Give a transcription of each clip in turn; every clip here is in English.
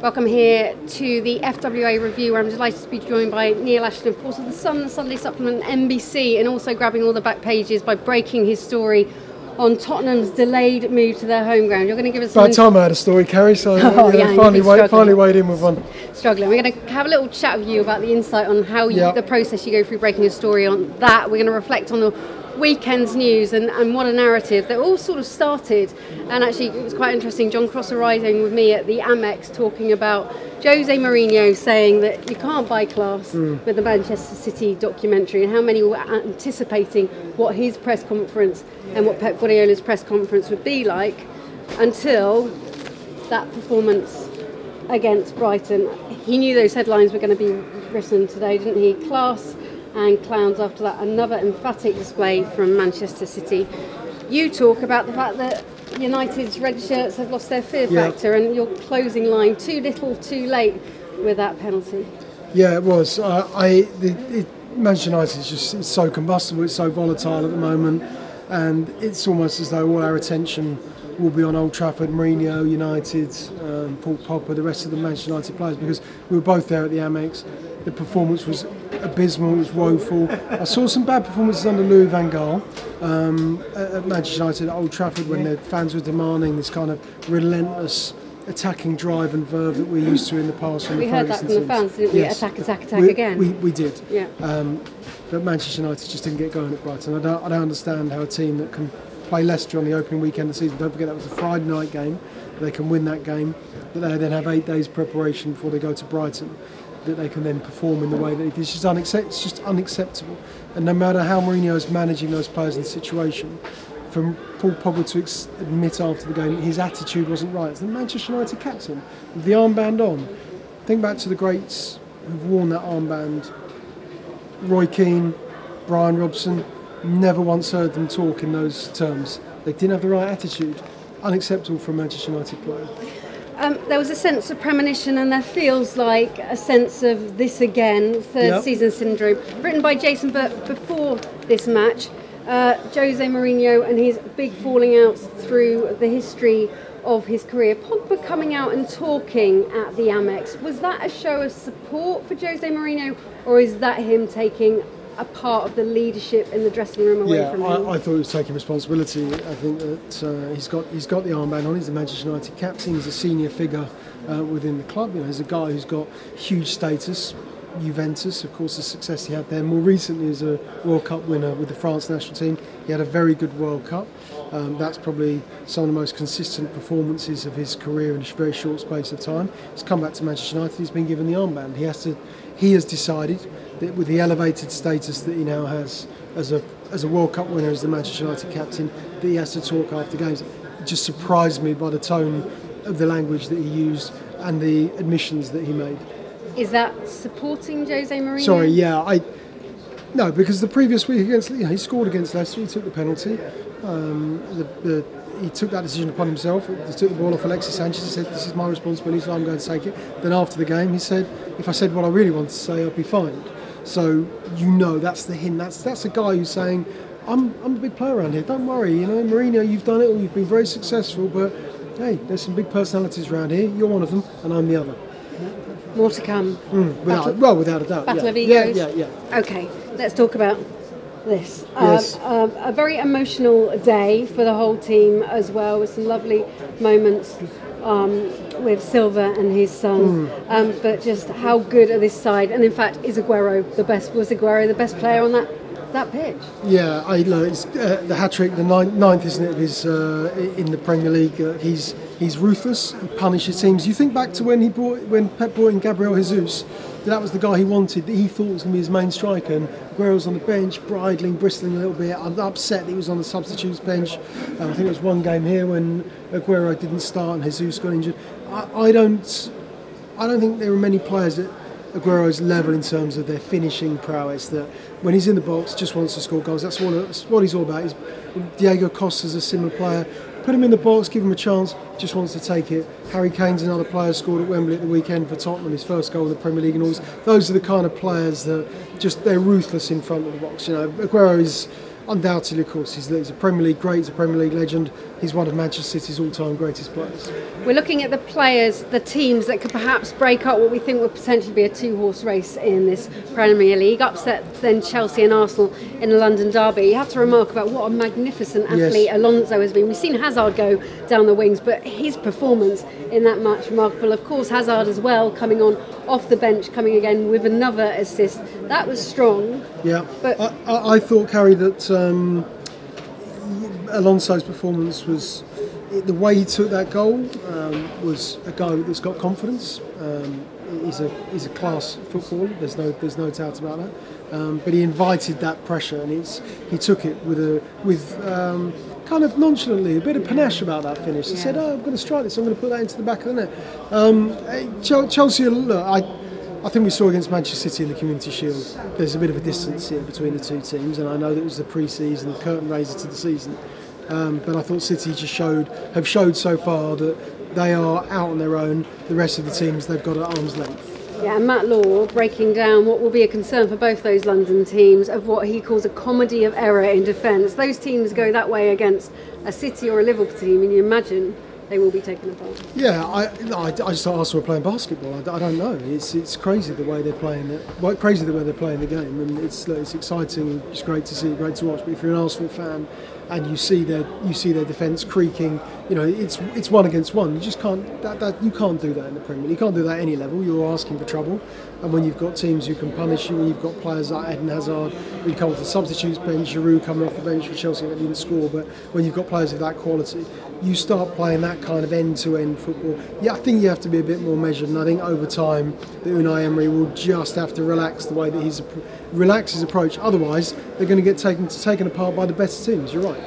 Welcome here to the FWA review, where I'm delighted to be joined by Neil Ashton, of course, of the Sun, the Sunday Supplement, NBC, and also grabbing all the back pages by breaking his story on Tottenham's delayed move to their home ground. You're going to give us Bad time I had a story, Carrie, so finally weighed in with one. Struggling. We're going to have a little chat with you about the insight on how the process you go through breaking a story on that. We're going to reflect on the weekend's news and what a narrative that all sort of started. And actually it was quite interesting, John Cross arriving with me at the Amex talking about Jose Mourinho saying that you can't buy class with the Manchester City documentary, and how many were anticipating what his press conference and what Pep Guardiola's press conference would be like until that performance against Brighton. He knew those headlines were going to be written today, didn't he? Class and clowns after that. Another emphatic display from Manchester City. You talk about the fact that United's red shirts have lost their fear factor, and your closing line, too little too late with that penalty. Yeah, it was. Manchester United it's so combustible, it's so volatile at the moment, and it's almost as though all our attention will be on Old Trafford, Mourinho, United, Paul Pogba, the rest of the Manchester United players, because we were both there at the Amex. The performance was abysmal, it was woeful. I saw some bad performances under Louis van Gaal at Manchester United at Old Trafford, when the fans were demanding this kind of relentless attacking drive and verve that we're used to in the past. From we heard that from the fans, didn't we? Yes. Attack again. We did. Yeah. But Manchester United just didn't get going at Brighton. I don't understand how a team that can play Leicester on the opening weekend of the season, don't forget that was a Friday night game, they can win that game, but they then have 8 days preparation before they go to Brighton, that they can then perform in the way that it is. It's just unacceptable. And no matter how Mourinho is managing those players in the situation, for Paul Pogba to admit after the game that his attitude wasn't right. It's the Manchester United captain with the armband on. Think back to the greats who've worn that armband. Roy Keane, Brian Robson, never once heard them talk in those terms. They didn't have the right attitude. Unacceptable for a Manchester United player. There was a sense of premonition, and there feels like a sense of this again, third season syndrome. Written by Jason Burt before this match, Jose Mourinho and his big falling outs through the history of his career. Pogba coming out and talking at the Amex, was that a show of support for Jose Mourinho, or is that him taking a part of the leadership in the dressing room away from him? I thought he was taking responsibility. I think that he's got the armband on. He's the Manchester United captain. He's a senior figure within the club. You know, he's a guy who's got huge status. Juventus, of course, the success he had there. More recently, as a World Cup winner with the France national team, he had a very good World Cup. That's probably some of the most consistent performances of his career in a very short space of time. He's come back to Manchester United. He's been given the armband. He has decided that with the elevated status that he now has as a World Cup winner, as the Manchester United captain, that he has to talk after games. It just surprised me by the tone of the language that he used and the admissions that he made. Is that supporting Jose Mourinho? Sorry, no, because the previous week he scored against Leicester. He took the penalty. He took that decision upon himself. He took the ball off Alexis Sanchez. He said, "This is my responsibility, so I'm going to take it." Then after the game, he said, "If I said what I really wanted to say, I'd be fined." So that's the hint. That's a guy who's saying, "I'm a big player around here. Don't worry. You know, Mourinho, you've done it all. You've been very successful, but hey, there's some big personalities around here. You're one of them, and I'm the other." More to come. Without a doubt. Battle of egos. Yeah. Okay, let's talk about this. Yes. A very emotional day for the whole team as well, with some lovely moments with Silva and his son. But just how good are this side? And in fact, was Aguero the best player on that pitch? Yeah, it's the hat-trick, the ninth, isn't it, of his in the Premier League. He's ruthless. He punishes teams. You think back to when Pep brought in Gabriel Jesus. That was the guy he wanted, that he thought was going to be his main striker, and Aguero's on the bench, bridling, bristling a little bit. I'm upset that he was on the substitutes bench. I think there was one game here when Aguero didn't start and Jesus got injured. I don't think there are many players at Aguero's level in terms of their finishing prowess, that when he's in the box just wants to score goals. That's what he's all about. Diego Costa's a similar player. Put him in the box, give him a chance, just wants to take it. Harry Kane's another player, scored at Wembley at the weekend for Tottenham, his first goal in the Premier League and all. Those are the kind of players that they're ruthless in front of the box. You know, Aguero is, undoubtedly, of course, he's a Premier League great, he's a Premier League legend. He's one of Manchester City's all-time greatest players. We're looking at the players, the teams that could perhaps break up what we think would potentially be a two-horse race in this Premier League. Upset then Chelsea and Arsenal in the London derby. You have to remark about what a magnificent athlete Alonso has been. We've seen Hazard go down the wings, but his performance in that match, remarkable. Of course, Hazard as well, coming on off the bench, coming again with another assist. That was strong. Yeah, but I thought, Carrie, that Alonso's performance was, the way he took that goal was a goal that's got confidence. He's a class footballer. There's no doubt about that. But he invited that pressure, and he took it with kind of nonchalantly, a bit of panache about that finish. He said, "Oh, I'm going to strike this. I'm going to put that into the back of the net." Chelsea, look, I think we saw against Manchester City in the Community Shield, there's a bit of a distance here between the two teams, and I know that it was the pre-season, the curtain raiser to the season. But I thought City have showed so far that they are out on their own. The rest of the teams they've got at arm's length. Yeah, and Matt Law breaking down what will be a concern for both those London teams of what he calls a comedy of error in defence. Those teams go that way against a City or a Liverpool team, and you imagine they will be taken apart. Yeah, I just thought Arsenal were playing basketball. I don't know. It's crazy the way they're playing it. Crazy the way they're playing the game, and it's exciting. It's great to see, great to watch. But if you're an Arsenal fan and you see their defence creaking, it's one against one. You just can't you can't do that in the Premier League. You can't do that at any level. You're asking for trouble. And when you've got teams who can punish you, when you've got players like Eden Hazard, who come off the substitutes bench, Giroud coming off the bench for Chelsea that didn't score, but when you've got players of that quality, you start playing that kind of end-to-end football. Yeah, I think you have to be a bit more measured, and I think over time that Unai Emery will just have to relax the way that relax his approach. Otherwise, they're going to get taken apart by the better teams. You're right.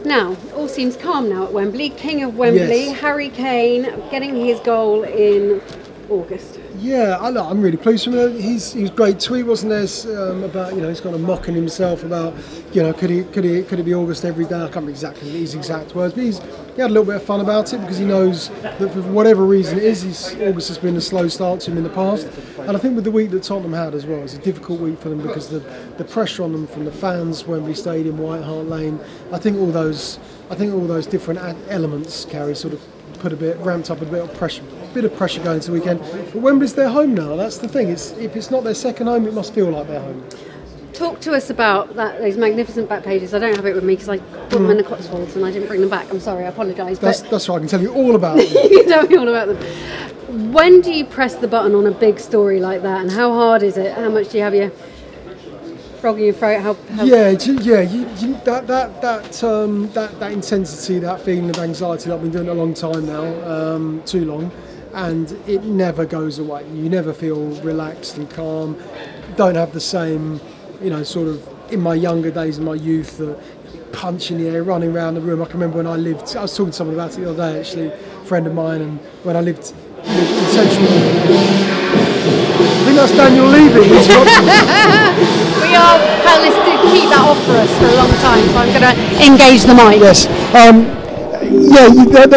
Now, all seems calm now at Wembley. King of Wembley, yes. Harry Kane getting his goal in August. Yeah, I'm really pleased with him. He was great tweet, wasn't there, about he's kind of mocking himself about could it be August every day? I can't remember exactly his exact words, but he had a little bit of fun about it because he knows that for whatever reason it is, August has been a slow start to him in the past, and I think with the week that Tottenham had as well, it's a difficult week for them because the pressure on them from the fans, Wembley Stadium, White Hart Lane. I think all those different elements, Carrie, sort of ramped up a bit of pressure going into the weekend. But Wembley's their home now. That's the thing. If it's not their second home, it must feel like their home. Talk to us about those magnificent back pages. I don't have it with me because I put them in the Cotswolds and I didn't bring them back. I'm sorry, I apologise. That's right. I can tell you all about them. You can tell me all about them. When do you press the button on a big story like that, and how hard is it? How much do you have your frog in your throat? That intensity, that feeling of anxiety that I've been doing it a long time now, too long, and it never goes away. You never feel relaxed and calm. Don't have the same, sort of in my younger days, in my youth, punch in the air, running around the room. I can remember when I was talking to someone about it the other day, actually, a friend of mine, and when I lived in Central. I think that's Daniel leaving. We are palace to keep that off for us for a long time, so I'm going to engage the mic. Yes.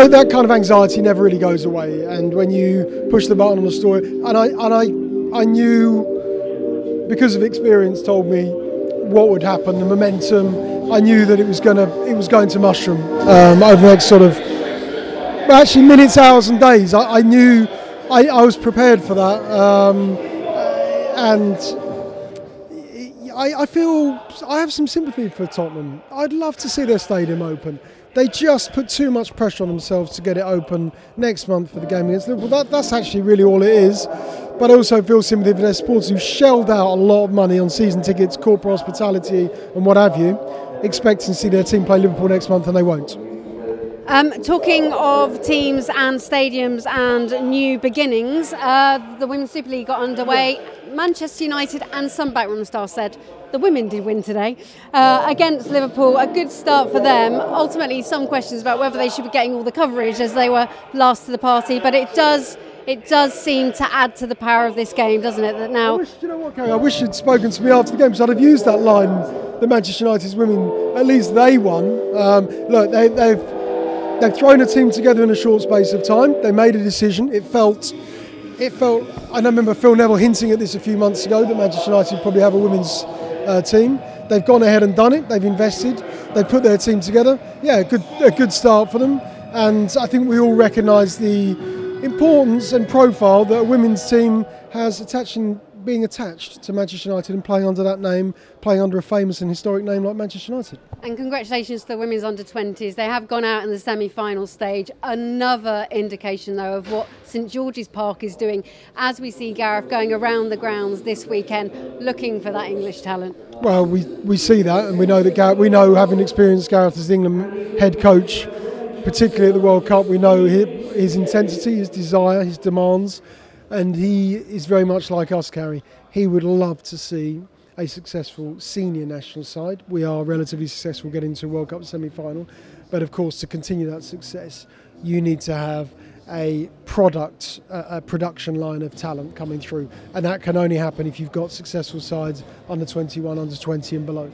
That kind of anxiety never really goes away, and when you push the button on the story, and I knew, because of experience, told me what would happen, the momentum. I knew that it was going to mushroom over the next sort of, actually minutes, hours, and days. I knew I was prepared for that, and I feel I have some sympathy for Tottenham. I'd love to see their stadium open. They just put too much pressure on themselves to get it open next month for the game against Liverpool. That's actually really all it is. But I also feel sympathy for their supporters who shelled out a lot of money on season tickets, corporate hospitality and what have you, expecting to see their team play Liverpool next month, and they won't. Talking of teams and stadiums and new beginnings, the Women's Super League got underway. Manchester United and some backroom staff said the women did win today against Liverpool. A good start for them. Ultimately, some questions about whether they should be getting all the coverage as they were last to the party, but it does seem to add to the power of this game, doesn't it? That now, I wish you'd spoken to me after the game, because I'd have used that line. The Manchester United's women, at least they won. Look, they've thrown a team together in a short space of time. They made a decision. It felt. I remember Phil Neville hinting at this a few months ago, that Manchester United probably have a women's team. they've gone ahead and done it. They've invested. They've put their team together. Yeah, a good start for them. And I think we all recognise the importance and profile that a women's team has being attached to Manchester United and playing under that name, playing under a famous and historic name like Manchester United. And congratulations to the women's under-20s. They have gone out in the semi-final stage. Another indication, though, of what St George's Park is doing as we see Gareth going around the grounds this weekend looking for that English talent. Well, we see that, and we know that having experienced Gareth as the England head coach, particularly at the World Cup, we know his intensity, his desire, his demands. And he is very much like us, Carrie. He would love to see a successful senior national side. We are relatively successful getting to a World Cup semi-final. But of course, to continue that success, you need to have a production line of talent coming through. And that can only happen if you've got successful sides under 21, under 20 and below.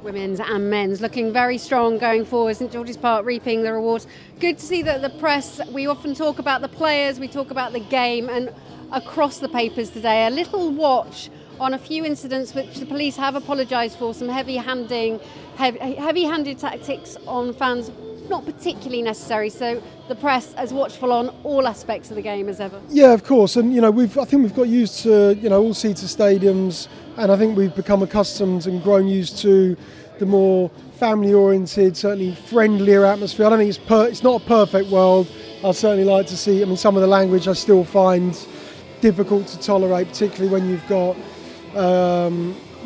Women's and men's looking very strong going forward. St George's Park reaping the rewards. Good to see that the press, we often talk about the players, we talk about the game, and across the papers today, a little watch on a few incidents which the police have apologised for, some heavy-handed tactics on fans, not particularly necessary. So the press as watchful on all aspects of the game as ever. Yeah, of course, and I think we've got used to all-seater stadiums, and I think we've become accustomed and grown used to the more family-oriented, certainly friendlier atmosphere. I don't think it's not a perfect world. I'd certainly like to see. I mean, some of the language I still find difficult to tolerate, particularly when you've got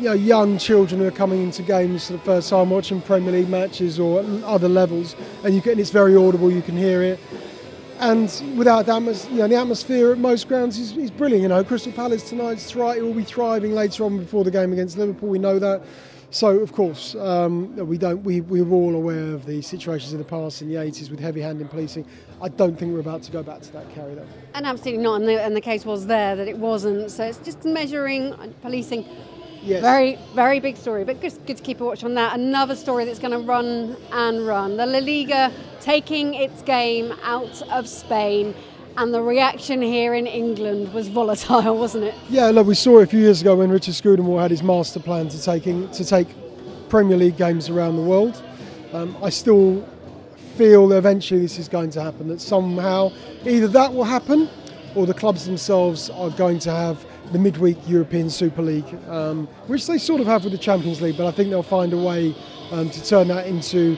young children who are coming into games for the first time, watching Premier League matches or other levels, and it's very audible. You can hear it, and without that, the atmosphere at most grounds is brilliant. Crystal Palace tonight will be thriving later on before the game against Liverpool. We know that. So of course, we're all aware of the situations in the past in the 80s with heavy-handed policing. I don't think we're about to go back to that, Carrie, though. And absolutely not, and the case was there that it wasn't. So it's just measuring policing. Yes. Very, very big story, but good to keep a watch on that. Another story that's going to run and run. The La Liga taking its game out of Spain. And the reaction here in England was volatile, wasn't it? Yeah, look, we saw it a few years ago when Richard Scudamore had his master plan to take Premier League games around the world. I still feel that eventually this is going to happen, that somehow either that will happen or the clubs themselves are going to have the midweek European Super League, which they sort of have with the Champions League, but I think they'll find a way to turn that into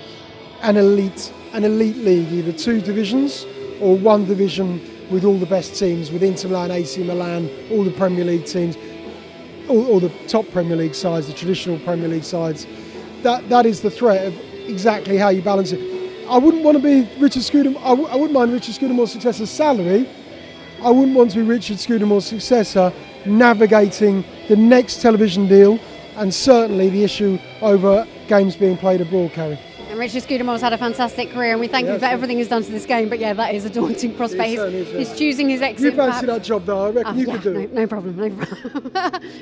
an elite league, either two divisions or one division with all the best teams, with Inter Milan, AC Milan, all the Premier League teams, all the top Premier League sides, the traditional Premier League sides. That is the threat of exactly how you balance it. I wouldn't want to be Richard Scudamore. I wouldn't mind Richard Scudamore's successor's salary. I wouldn't want to be Richard Scudamore's successor navigating the next television deal and certainly the issue over games being played abroad, Carrie. And Richard Scudamore's had a fantastic career, and we thank him for everything he's done to this game. But yeah, that is a daunting prospect. He's choosing his exit. You fancy that job, though? I reckon you could do it. No problem.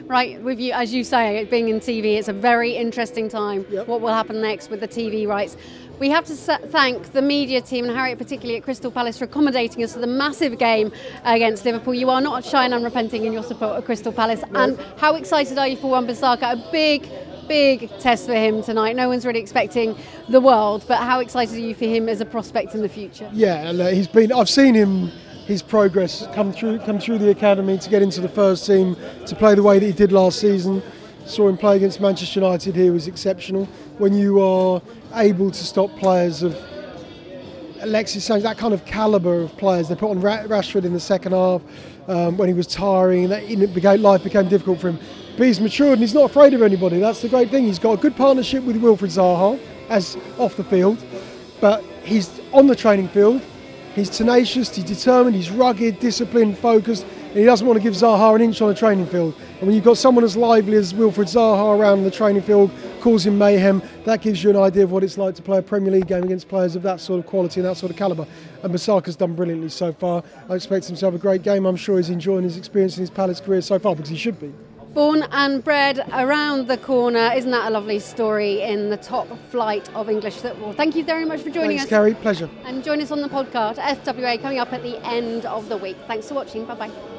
Right, with you, as you say, being in TV, it's a very interesting time. Yep. What will happen next with the TV rights? We have to thank the media team and Harriet, particularly at Crystal Palace, for accommodating us for the massive game against Liverpool. You are not shy and unrepenting in your support of Crystal Palace. No. And how excited are you for Wan-Bissaka? A big test for him tonight. No one's really expecting the world, but how excited are you for him as a prospect in the future? Yeah, I've seen his progress come through the academy to get into the first team, to play the way that he did last season. Saw him play against Manchester United here, was exceptional. When you are able to stop players of Alexis Sanchez, that kind of calibre of players, they put on Rashford in the second half when he was tiring, life became difficult for him. But he's matured and he's not afraid of anybody. That's the great thing. He's got a good partnership with Wilfried Zaha as off the field, but he's on the training field. He's tenacious, he's determined, he's rugged, disciplined, focused, and he doesn't want to give Zaha an inch on the training field. And when you've got someone as lively as Wilfried Zaha around the training field, causing mayhem, that gives you an idea of what it's like to play a Premier League game against players of that sort of quality and that sort of calibre. And Bissaka's done brilliantly so far. I expect him to have a great game. I'm sure he's enjoying his experience in his Palace career so far, because he should be. Born and bred around the corner. Isn't that a lovely story in the top flight of English football? Thank you very much for joining us. Thanks, Carrie. Pleasure. And join us on the podcast, FWA, coming up at the end of the week. Thanks for watching. Bye-bye.